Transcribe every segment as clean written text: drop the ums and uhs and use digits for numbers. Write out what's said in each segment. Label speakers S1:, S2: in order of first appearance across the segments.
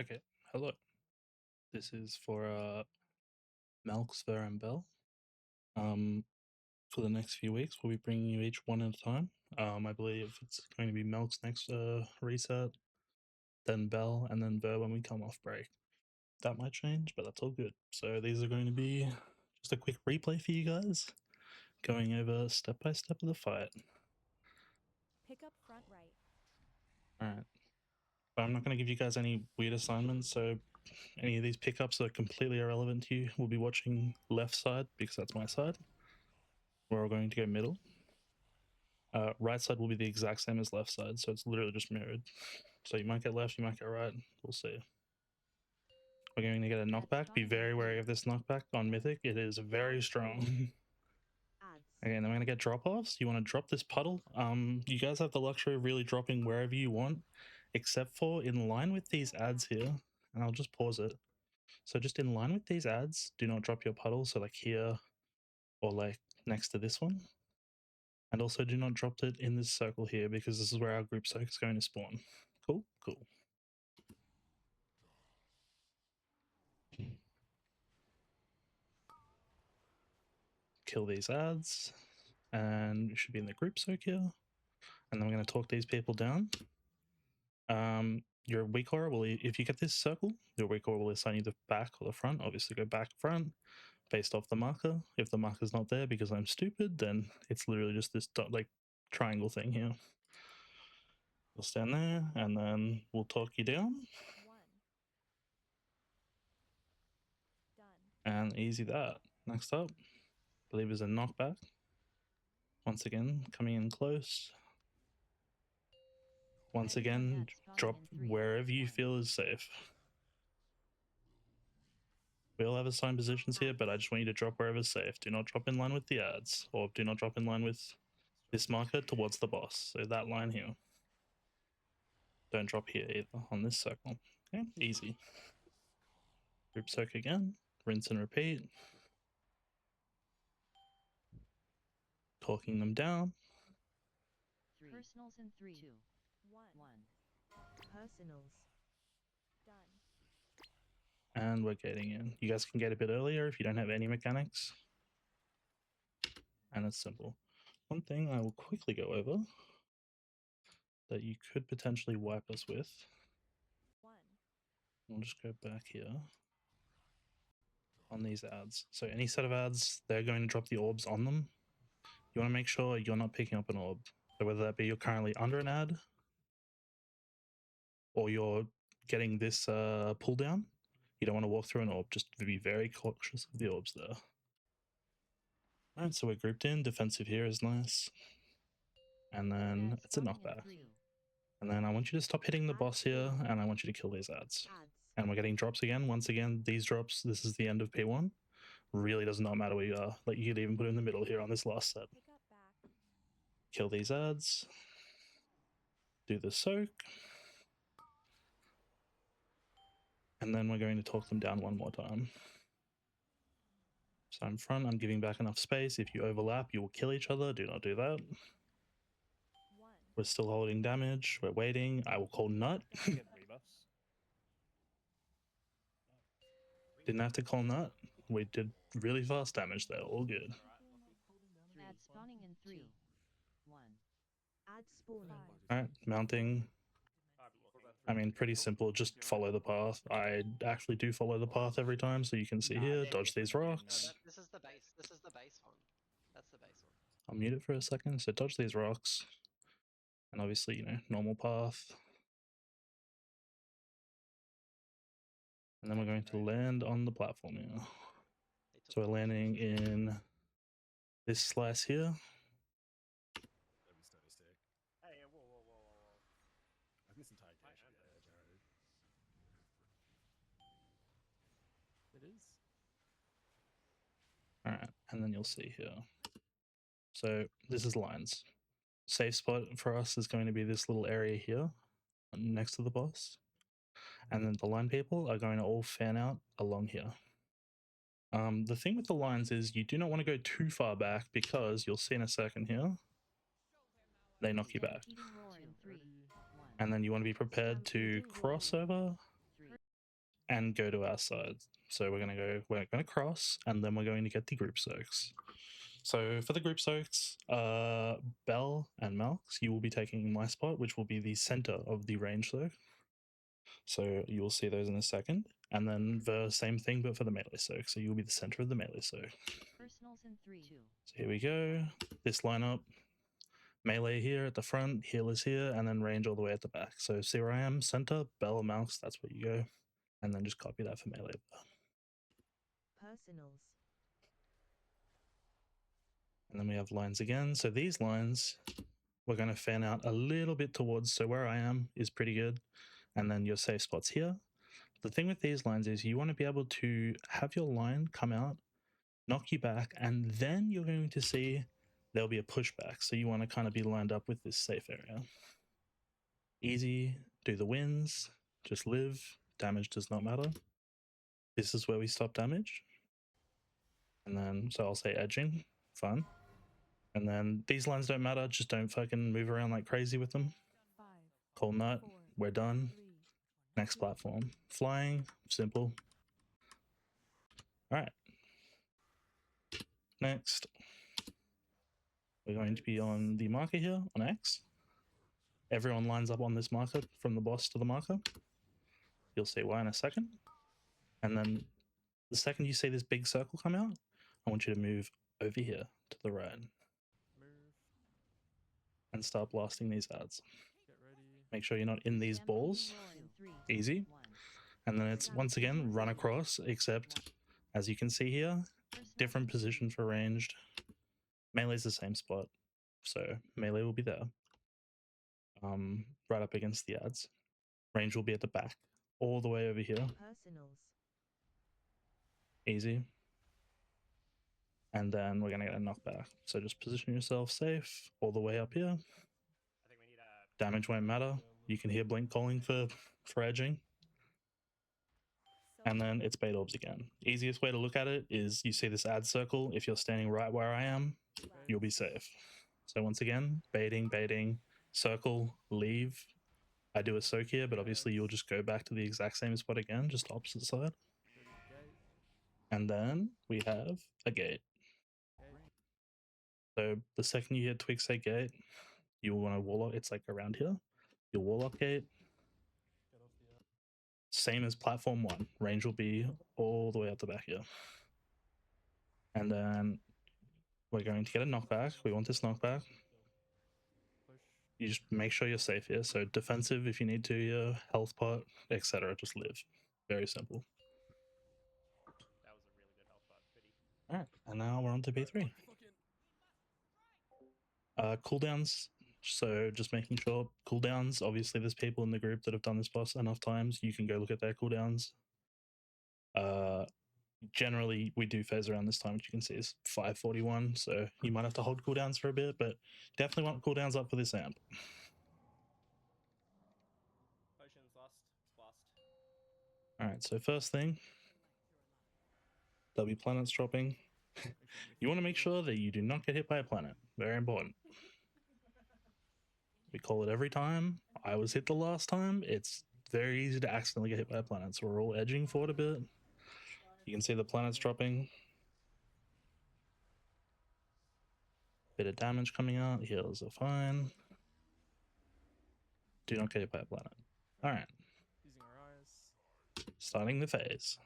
S1: Okay, hello. This is for Malx, Ver, and Bell. For the next few weeks, we'll be bringing you each one at a time. I believe it's going to be Malx next reset, then Bell, and then Ver when we come off break. That might change, but that's all good. So these are going to be just a quick replay for you guys, going over step by step of the fight.
S2: Pick up front right.
S1: Alright. But I'm not going to give you guys any weird assignments, so any of these pickups are completely irrelevant to you. We'll be watching left side because that's my side. We're all going to go middle. Right side will be the exact same as left side, so it's literally just mirrored. So you might get left, you might get right. We'll see. We're going to get a knockback. Be very wary of this knockback on Mythic. It is very strong. Okay, and then we're going to get drop-offs. You want to drop this puddle. You guys have the luxury of really dropping wherever you want, except for in line with these ads here. And I'll just pause it. So just in line with these ads, do not drop your puddle. So like here or like next to this one. And also do not drop it in this circle here because this is where our group soak is going to spawn. Cool? Cool. Kill these ads. And we should be in the group soak here. And then we're going to talk these people down. Your weak aura will, if you get this circle, your weak aura will assign you the back or the front. Obviously go back, front, based off the marker. If the marker's not there because I'm stupid, then it's literally just this like triangle thing here. You'll stand there, and then we'll talk you down. And easy that. Next up, I believe is a knockback. Once again, coming in close. Once again, drop wherever you feel is safe. We all have assigned positions here, but I just want you to drop wherever's safe. Do not drop in line with the ads, or do not drop in line with this marker towards the boss. So that line here. Don't drop here either on this circle. Okay, easy. Group soak again, rinse and repeat. Talking them down.
S3: Personals in 3, 2, 1.
S2: Personals. Done.
S1: And we're getting in. You guys can get a bit earlier if you don't have any mechanics. And it's simple. One thing I will quickly go over that you could potentially wipe us with. We'll just go back here on these ads. So any set of ads, they're going to drop the orbs on them. You want to make sure you're not picking up an orb. So whether that be you're currently under an ad or you're getting this pull down, you don't want to walk through an orb. Just be very cautious of the orbs there. All right, so we're grouped in. Defensive here is nice. And then it's a knockback. And then I want you to stop hitting the boss here, and I want you to kill these ads. And we're getting drops again. Once again, these drops, this is the end of P1. Really does not matter where you are. Like, you could even put it in the middle here on this last set. Kill these ads. Do the soak. And then we're going to talk them down one more time. So I'm front, I'm giving back enough space. If you overlap, you will kill each other. Do not do that. We're still holding damage. We're waiting. I will call nut. Didn't have to call nut. We did really fast damage there. All good.
S3: Add spawning in 3, 1.
S2: Add spawning.
S1: Alright, mounting. I mean, pretty simple. Just follow the path. I actually do follow the path every time, so you can see here, dodge these rocks.
S4: This is the base. This is the base one. That's the base one.
S1: I'll mute it for a second. So dodge these rocks. And obviously, you know, normal path. And then we're going to land on the platform now. So we're landing in this slice here. All right, and then you'll see here. So this is lines. Safe spot for us is going to be this little area here next to the boss. And then the line people are going to all fan out along here. The thing with the lines is you do not want to go too far back because you'll see in a second here, they knock you back. And then you want to be prepared to cross over and go to our side. So we're gonna cross, and then we're going to get the group soaks. So for the group soaks, Bell and Malx, you will be taking my spot, which will be the center of the range soak. So you will see those in a second. And then the same thing, but for the melee soak. So you'll be the center of the melee soak.
S3: Personals in 3, 2.
S1: So here we go. This lineup, melee here at the front, healers here, and then range all the way at the back. So see where I am, center, Bell, Malx, that's where you go. And then just copy that for melee.
S2: Personals.
S1: And then we have lines again. So these lines, we're going to fan out a little bit towards. So where I am is pretty good. And then your safe spots here. The thing with these lines is you want to be able to have your line come out, knock you back, and then you're going to see there'll be a pushback. So you want to kind of be lined up with this safe area. Easy, do the wins, just live, damage does not matter. This is where we stop damage. And then, so I'll say edging, fun. And then these lines don't matter, just don't fucking move around like crazy with them. Call nut, we're done. Next platform. Flying, simple. All right. Next, we're going to be on the marker here on X. Everyone lines up on this marker from the boss to the marker. You'll see why in a second. And then the second you see this big circle come out, I want you to move over here to the right. And start blasting these ads. Make sure you're not in these balls. Easy. And then it's once again run across, except as you can see here, different position for ranged. Melee's the same spot, so melee will be there. Right up against the ads. Range will be at the back, all the way over here.
S2: Personals.
S1: Easy. And then we're gonna get a knockback. So just position yourself safe all the way up here. Damage won't matter. You can hear Blink calling for edging. And then it's bait orbs again. Easiest way to look at it is you see this ad circle. If you're standing right where I am, you'll be safe. So once again, baiting, circle, leave. I do a soak here, but obviously you'll just go back to the exact same spot again, just opposite side. And then we have a gate. So the second you hear Twig say gate, you'll want to warlock. It's like around here. You'll warlock gate. Same as platform 1. Range will be all the way up the back here. And then we're going to get a knockback. We want this knockback. You just make sure you're safe here. So defensive if you need to, your health pot, etc. Just live. Very simple.
S5: That was a really good health pot. Pity.
S1: All right, and now we're on to B3. Cooldowns. So just making sure cooldowns. Obviously, there's people in the group that have done this boss enough times. You can go look at their cooldowns. Generally, we do phase around this time, which you can see is 541. So you might have to hold cooldowns for a bit, but definitely want cooldowns up for this amp.
S5: Potions last. Blast.
S1: All right, so first thing, there'll be planets dropping. You want to make sure that you do not get hit by a planet. Very important. We call it every time. I was hit the last time. It's very easy to accidentally get hit by a planet, so we're all edging forward a bit. You can see the planets dropping. Bit of damage coming out. Heals are fine. Do not get hit by a planet. All right.
S5: Using our eyes.
S1: Starting the phase.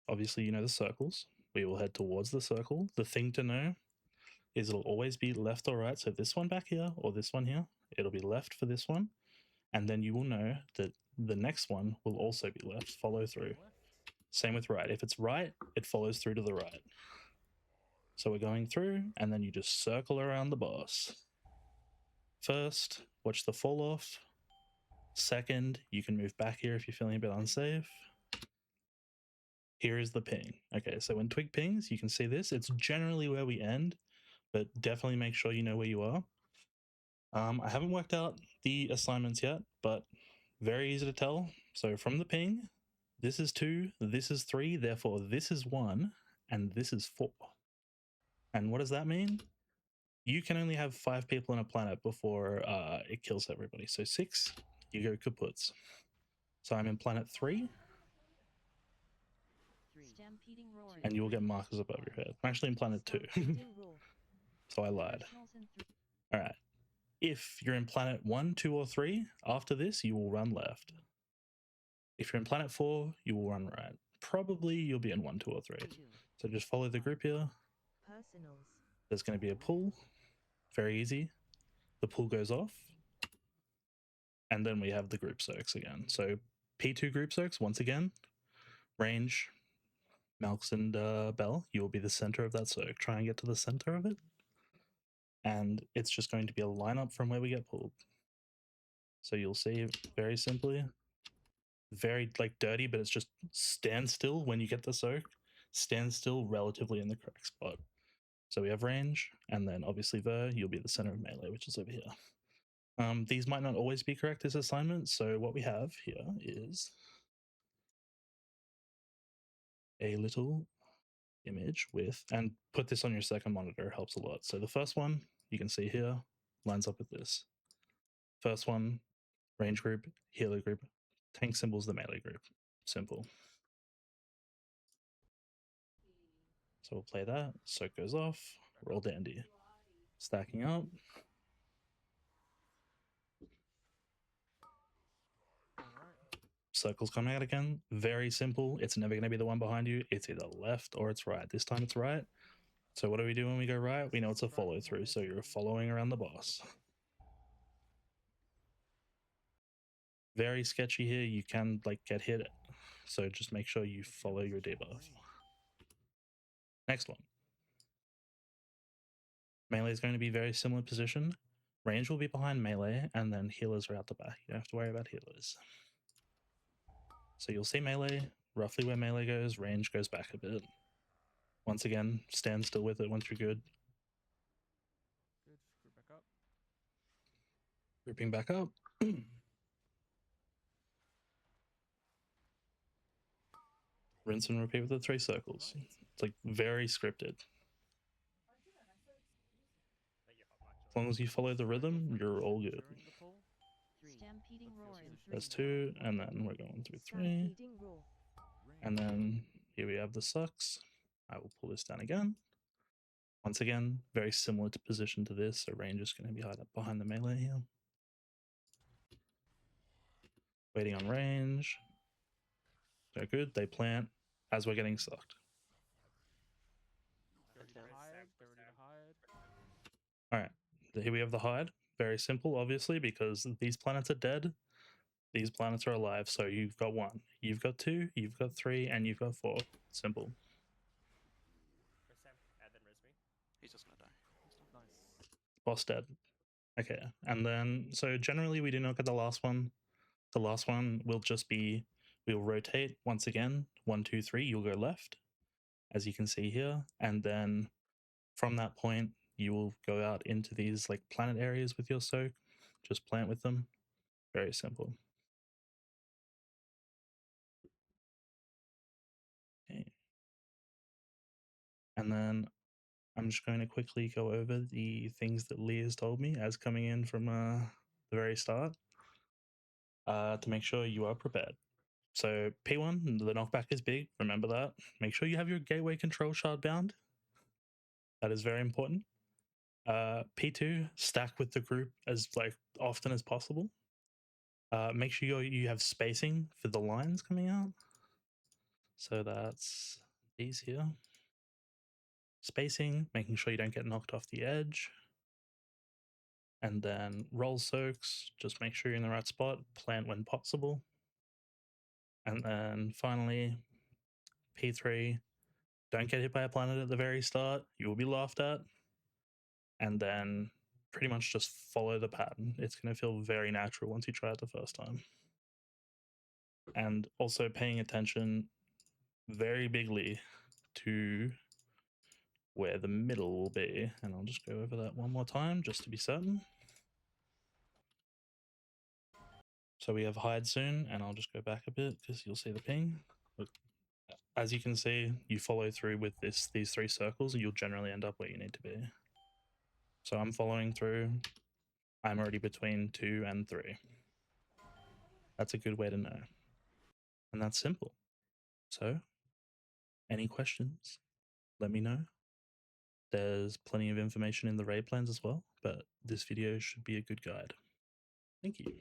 S1: Obviously, you know the circles. We will head towards the circle. The thing to know is it'll always be left or right. So this one back here or this one here, it'll be left for this one. And then you will know that the next one will also be left, follow through. Same with right. If it's right, it follows through to the right. So we're going through, and then you just circle around the boss. First, watch the fall off. Second, you can move back here if you're feeling a bit unsafe. Here is the ping. Okay, so when Twig pings, you can see this. It's generally where we end, but definitely make sure you know where you are. I haven't worked out the assignments yet, but very easy to tell. So from the ping, this is 2, this is 3, therefore this is 1, and this is 4. And what does that mean? You can only have 5 people on a planet before it kills everybody. So 6, you go kaputs. So I'm in planet 3,
S3: Stampeding roar.
S1: and you will get markers above your head. I'm actually in planet 2,
S2: Stampeding roar.
S1: so I lied.
S3: Personals in 3.
S1: All right. If you're in planet 1, 2, or 3, after this, you will run left. If you're in planet 4, you will run right. Probably you'll be in 1, 2, or 3.
S3: 2.
S1: So just follow the group here.
S2: Personals.
S1: There's going to be a pull. Very easy. The pull goes off. And then we have the group soaks again. So P2 group soaks, once again, range, Malx and Bell, you will be the center of that soak. Try and get to the center of it. And it's just going to be a lineup from where we get pulled. So you'll see very simply, very like dirty, but it's just stand still when you get the soak. Stand still relatively in the correct spot. So we have range, and then obviously Ver, you'll be the center of melee, which is over here. These might not always be correct as assignments, so what we have here is a little image with, and put this on your second monitor, helps a lot. So the first one, you can see here, lines up with this. First one, range group, healer group, tank symbols, the melee group. Simple. So we'll play that, soak goes off, roll dandy. Stacking up. Circles coming out again. Very simple. It's never going to be the one behind you. It's either left or it's right. This time it's right. So what do we do when we go right? We know it's a follow through. So you're following around the boss. Very sketchy here. You can like get hit. So just make sure you follow your debuff. Next one. Melee is going to be very similar position. Range will be behind melee, and then healers are out the back. You don't have to worry about healers. So you'll see melee, roughly where melee goes, range goes back a bit. Once again, stand still with it once you're good.
S5: Good. Group back up.
S1: Grouping back up. Rinse and repeat with the 3 circles. It's like very scripted. As long as you follow the rhythm, you're all good.
S5: During the pull.
S3: Stampeding roar in 3.
S1: There's 2, and then we're going through 3.
S2: Stampeding roar.
S1: And then here we have the sucks. I will pull this down again. Once again, very similar to position to this, so range is going to be hide up behind the melee here. Waiting on range. They're good, they plant as we're getting sucked.
S5: They're ready to hide. They're ready to hide.
S1: All right, here we have the hide. Very simple, obviously, because these planets are dead. These planets are alive, so you've got 1, you've got 2, you've got 3, and you've got 4. Simple.
S5: There's Sam. And then Rizmi.
S6: He's just gonna die.
S5: Nice.
S1: Boss dead. Okay, and then, so generally we do not get the last one. The last one will just be, we'll rotate once again, 1, 2, 3, you'll go left, as you can see here, and then from that point, you will go out into these like planet areas with your soak, just plant with them. Very simple. Okay. And then I'm just going to quickly go over the things that Lee has told me as coming in from the very start to make sure you are prepared. So P1, the knockback is big. Remember that. Make sure you have your gateway control shard bound. That is very important. P2, stack with the group as like often as possible. Make sure you have spacing for the lines coming out. So that's these here. Spacing, making sure you don't get knocked off the edge. And then roll soaks, just make sure you're in the right spot, plant when possible. And then finally, P3, don't get hit by a planet at the very start, you will be laughed at. And then pretty much just follow the pattern. It's going to feel very natural once you try it the first time. And also paying attention very bigly to where the middle will be. And I'll just go over that one more time just to be certain. So we have hide soon, and I'll just go back a bit because you'll see the ping. Look, as you can see, you follow through with these 3 circles, and you'll generally end up where you need to be. So I'm following through. I'm already between 2 and 3. That's a good way to know. And that's simple. So, any questions, let me know. There's plenty of information in the raid plans as well, but this video should be a good guide. Thank you.